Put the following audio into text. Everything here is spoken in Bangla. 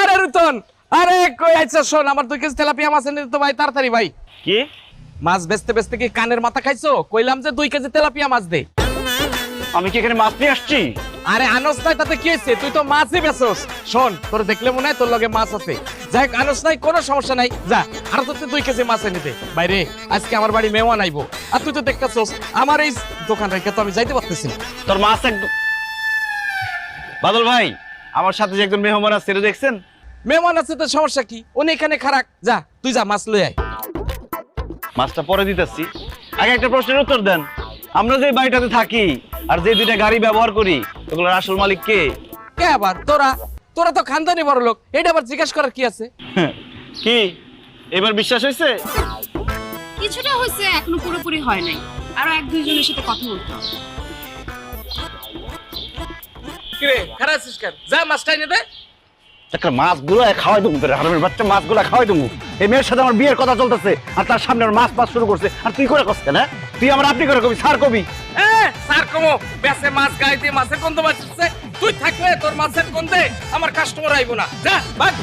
আরে রতন, আরে কই আইছা? শোন, আমার 2 কেজি তেলাপিয়া মাছ এনে তো ভাই, তাড়াতাড়ি ভাই। কি মাছ বেচতে বেচতে কি কানের মাথা খাইছো? কইলাম যে 2 কেজি তেলাপিয়া মাছ দে। আমি কি এখানে মাছ নিয়ে আসছি? আরে আনস নাই তাতে কি হয়েছে? তুই তো মাছই বেচোস। শোন, তোর দেখলে মনে হয় তোর লগে মাছ আছে। যাই আনস নাই, কোনো সমস্যা নাই, যা আর তো 2 কেজি মাছ এনে দে। বাইরে আজকে আমার বাড়ি মেহমান আইবো, আর তুই তো দেখতেছস আমার এই দোকান রেখে তো আমি যাইতে পারতেছি না। তোর মাছ একদম। বাদল ভাই, আমার সাথে যে একজন মেহমান আছে সেটা দেখছেন? মেহমান আছে তো সমস্যা কি? উনি এখানে খারাপ, যা তুই যা মাছ লই আয়। মাছটা পরে দিতেছি, আগে একটা প্রশ্নের উত্তর দেন। আমরা যে বাড়িটাতে থাকি আর যে 2টা গাড়ি ব্যবহার করি, ওগুলোর আসল মালিক কে? কে আবার? তোরা তোরা তো খানদানি বড় লোক, এটা আবার জিজ্ঞেস করার কি আছে? কি এবার বিশ্বাস হয়েছে? কিছুটা হয়েছে, এখনো পুরোপুরি হয় নাই। আরো 1-2 জনের সাথে কথা বলতে হবে। কি রে, খারাপ আছিস কেন? যা মাছটা এনে দে। একটা মাছগুলো খাওয়াই দেবো, হারামের বাচ্চা মাছগুলো খাওয়াই দেবো। এই মেয়ের সাথে আমার বিয়ের কথা চলতেছে আর তার সামনে আমার মাছ মাছ শুরু করছে, আর তুই করে কষ্ট না? তুই আমার আপনি করে কবি, স্যার কবি। স্যার কমো, বেসে মাছ গাইতে মাছের গন্ধ বাড়ছে। তুই থাকলে তোর মাছের গন্ধে আমার কাস্টমার আইবো না। যা ভাগ।